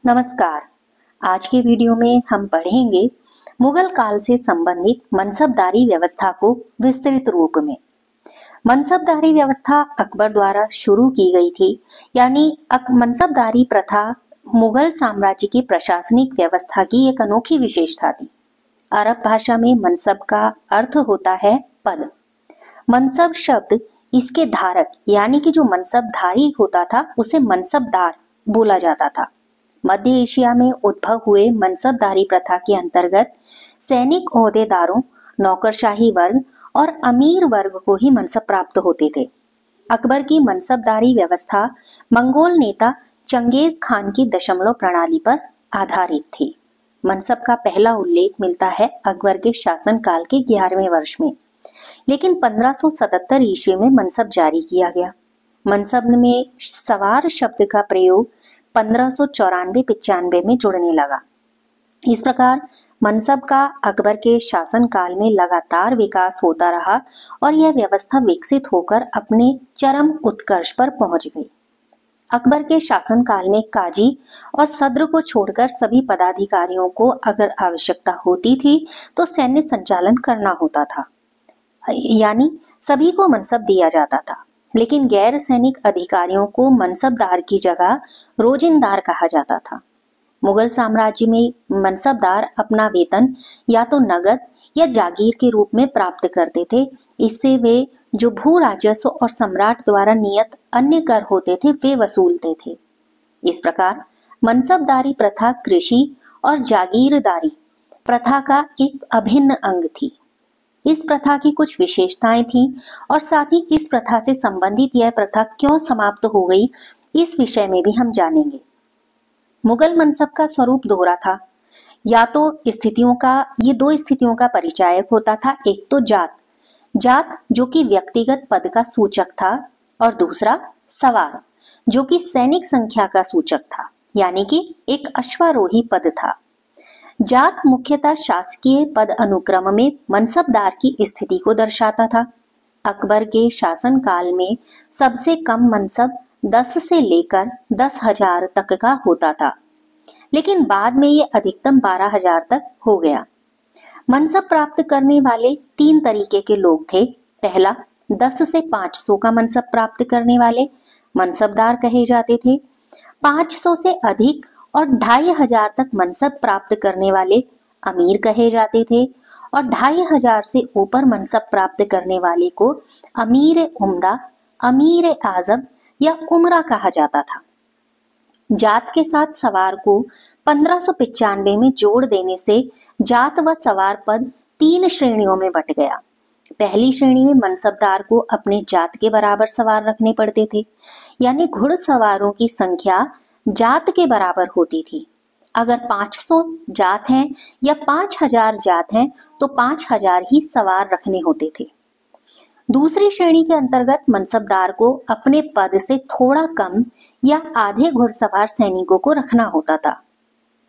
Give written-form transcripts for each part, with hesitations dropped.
नमस्कार। आज के वीडियो में हम पढ़ेंगे मुगल काल से संबंधित मनसबदारी व्यवस्था को विस्तृत रूप में। मनसबदारी व्यवस्था अकबर द्वारा शुरू की गई थी, यानी मनसबदारी प्रथा मुगल साम्राज्य की प्रशासनिक व्यवस्था की एक अनोखी विशेषता थी। अरब भाषा में मनसब का अर्थ होता है पद। मनसब शब्द इसके धारक यानी कि जो मनसबधारी होता था उसे मनसबदार बोला जाता था। मध्य एशिया में उद्भव हुए मनसबदारी प्रथा के अंतर्गत सैनिक ओहदेदारों, नौकरशाही वर्ग और अमीर वर्ग को ही मनसब प्राप्त होते थे। अकबर की मनसबदारी व्यवस्था मंगोल नेता चंगेज खान की दशमलव प्रणाली पर आधारित थी। मनसब का पहला उल्लेख मिलता है अकबर के शासनकाल के 11वें वर्ष में, लेकिन 1577 ईस्वी में मनसब जारी किया गया। मनसब में सवार शब्द का प्रयोग 1594-95 में जुड़ने लगा। इस प्रकार मनसब का अकबर के शासनकाल में लगातार विकास होता रहा और यह व्यवस्था विकसित होकर अपने चरम उत्कर्ष पर पहुंच गई। अकबर के शासनकाल में काजी और सद्र को छोड़कर सभी पदाधिकारियों को अगर आवश्यकता होती थी तो सैन्य संचालन करना होता था, यानी सभी को मनसब दिया जाता था। लेकिन गैर सैनिक अधिकारियों को मनसबदार की जगह रोजिंदार कहा जाता था। मुगल साम्राज्य में मनसबदार अपना वेतन या तो नगद या जागीर के रूप में प्राप्त करते थे। इससे वे जो भू राजस्व और सम्राट द्वारा नियत अन्य कर होते थे वे वसूलते थे। इस प्रकार मनसबदारी प्रथा कृषि और जागीरदारी प्रथा का एक अभिन्न अंग थी। इस प्रथा की कुछ विशेषताएं थीं और साथ ही इस प्रथा से संबंधित यह प्रथा क्यों समाप्त हो गई, इस विषय में भी हम जानेंगे। मुगल मनसब का स्वरूप दोहरा था। या तो ये दो स्थितियों का परिचायक होता था। एक तो जात जो कि व्यक्तिगत पद का सूचक था, और दूसरा सवार जो कि सैनिक संख्या का सूचक था, यानी कि एक अश्वारोही पद था। जात मुख्यतः शासकीय पद अनुक्रम में मनसबदार की स्थिति को दर्शाता था। अकबर के शासन काल में सबसे कम मनसब 10 से लेकर 10,000 तक का होता था, लेकिन बाद में ये अधिकतम 12,000 तक हो गया। मनसब प्राप्त करने वाले 3 तरीके के लोग थे। पहला, 10 से 500 का मनसब प्राप्त करने वाले मनसबदार कहे जाते थे। 500 से अधिक और 2,500 तक मनसब प्राप्त करने वाले अमीर कहे जाते थे, और 2,500 से ऊपर मनसब प्राप्त करने वाले को अमीर उम्दा, अमीर आजम या उमरा कहा जाता था। जात के साथ सवार को 1595 में जोड़ देने से जात व सवार पद 3 श्रेणियों में बंट गया। पहली श्रेणी में मनसबदार को अपने जात के बराबर सवार रखने पड़ते थे, यानी घुड़सवारों की संख्या जात के बराबर होती थी। अगर 500 जात हैं या 5,000 जात हैं तो 5,000 ही सवार रखने होते थे। दूसरी श्रेणी के अंतर्गत मनसबदार को अपने पद से थोड़ा कम या आधे घुड़सवार सैनिकों को रखना होता था।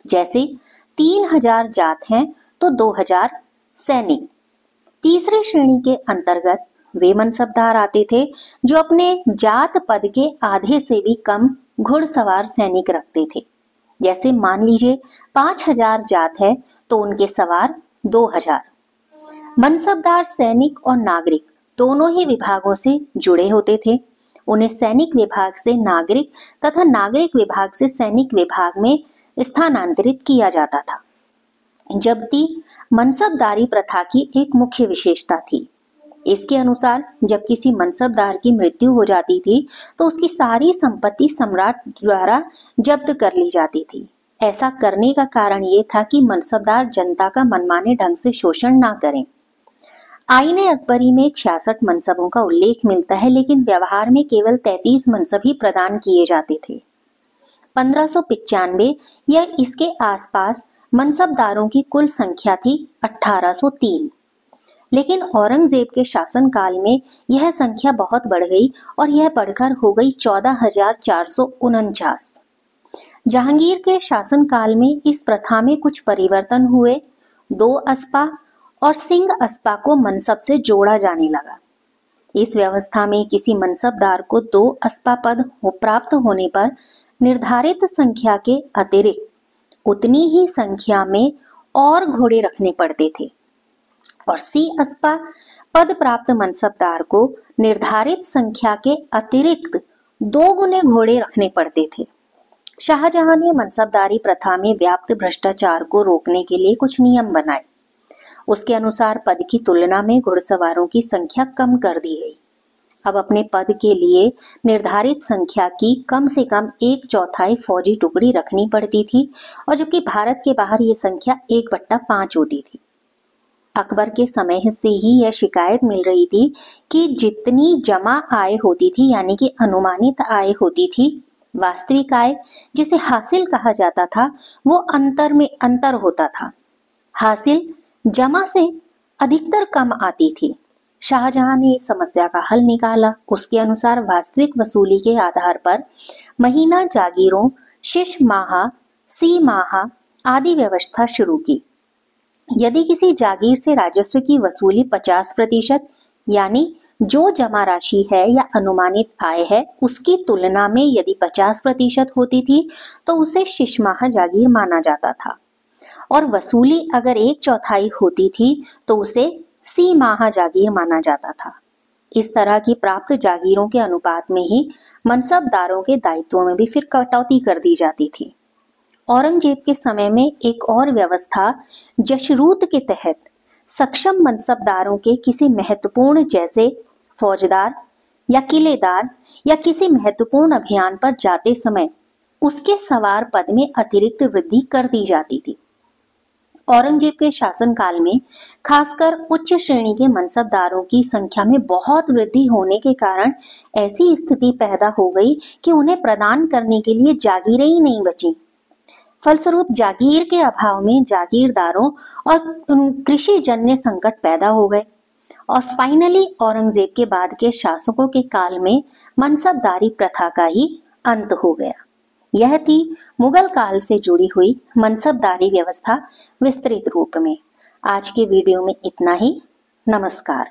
जैसे 3,000 जात हैं तो 2,000 सैनिक। तीसरी श्रेणी के अंतर्गत वे मनसबदार आते थे जो अपने जात पद के आधे से भी कम घुड़सवार सैनिक रखते थे। जैसे मान लीजिए 5,000 जात है तो उनके सवार 2,000। मनसबदार सैनिक और नागरिक दोनों ही विभागों से जुड़े होते थे। उन्हें सैनिक विभाग से नागरिक तथा नागरिक विभाग से सैनिक विभाग में स्थानांतरित किया जाता था। जबकि मनसबदारी प्रथा की एक मुख्य विशेषता थी। इसके अनुसार जब किसी मनसबदार की मृत्यु हो जाती थी तो उसकी सारी संपत्ति सम्राट द्वारा जब्त कर ली जाती थी। ऐसा करने का कारण ये था कि मनसबदार जनता का मनमाने ढंग से शोषण ना करें। आईने अकबरी में 66 मनसबों का उल्लेख मिलता है, लेकिन व्यवहार में केवल 33 मनसब ही प्रदान किए जाते थे। 1595 या इसके आसपास मनसबदारों की कुल संख्या थी 1803, लेकिन औरंगजेब के शासनकाल में यह संख्या बहुत बढ़ गई और यह बढ़कर हो गई 14,449। जहांगीर के शासनकाल में इस प्रथा में कुछ परिवर्तन हुए। 2 अस्पा और सिंह अस्पा को मनसब से जोड़ा जाने लगा। इस व्यवस्था में किसी मनसबदार को 2 अस्पा पद प्राप्त होने पर निर्धारित संख्या के अतिरिक्त उतनी ही संख्या में और घोड़े रखने पड़ते थे और सी अस्पा पद प्राप्त मनसबदार को निर्धारित संख्या के अतिरिक्त 2 गुने घोड़े रखने पड़ते थे। शाहजहां ने मनसबदारी प्रथा में व्याप्त भ्रष्टाचार को रोकने के लिए कुछ नियम बनाए। उसके अनुसार पद की तुलना में घुड़सवारों की संख्या कम कर दी गई। अब अपने पद के लिए निर्धारित संख्या की कम से कम 1/4 फौजी टुकड़ी रखनी पड़ती थी और जबकि भारत के बाहर ये संख्या 1/5 होती थी। अकबर के समय से ही यह शिकायत मिल रही थी कि जितनी जमा आय होती थी यानी कि अनुमानित आय होती थी, वास्तविक आय जिसे हासिल कहा जाता था वो अंतर में अंतर होता था। हासिल जमा से अधिकतर कम आती थी। शाहजहां ने इस समस्या का हल निकाला। उसके अनुसार वास्तविक वसूली के आधार पर महीना जागीरों, शिश माहा, सी माहा आदि व्यवस्था शुरू की। यदि किसी जागीर से राजस्व की वसूली 50% यानी जो जमा राशि है या अनुमानित आय है उसकी तुलना में यदि 50% होती थी तो उसे शिशमाहा जागीर माना जाता था और वसूली अगर 1/4 होती थी तो उसे सी माहा जागीर माना जाता था। इस तरह की प्राप्त जागीरों के अनुपात में ही मनसबदारों के दायित्वों में भी फिर कटौती कर दी जाती थी। औरंगजेब के समय में एक और व्यवस्था जशरूत के तहत सक्षम मनसबदारों के किसी महत्वपूर्ण जैसे फौजदार या किलेदार या किसी महत्वपूर्ण अभियान पर जाते समय उसके सवार पद में अतिरिक्त वृद्धि कर दी जाती थी। औरंगजेब के शासनकाल में खासकर उच्च श्रेणी के मनसबदारों की संख्या में बहुत वृद्धि होने के कारण ऐसी स्थिति पैदा हो गई कि उन्हें प्रदान करने के लिए जागीरें ही नहीं बची। फलस्वरूप जागीर के अभाव में जागीरदारों और कृषि जन्य संकट पैदा हो गए और फाइनली औरंगजेब के बाद के शासकों के काल में मनसबदारी प्रथा का ही अंत हो गया। यह थी मुगल काल से जुड़ी हुई मनसबदारी व्यवस्था विस्तृत रूप में। आज के वीडियो में इतना ही। नमस्कार।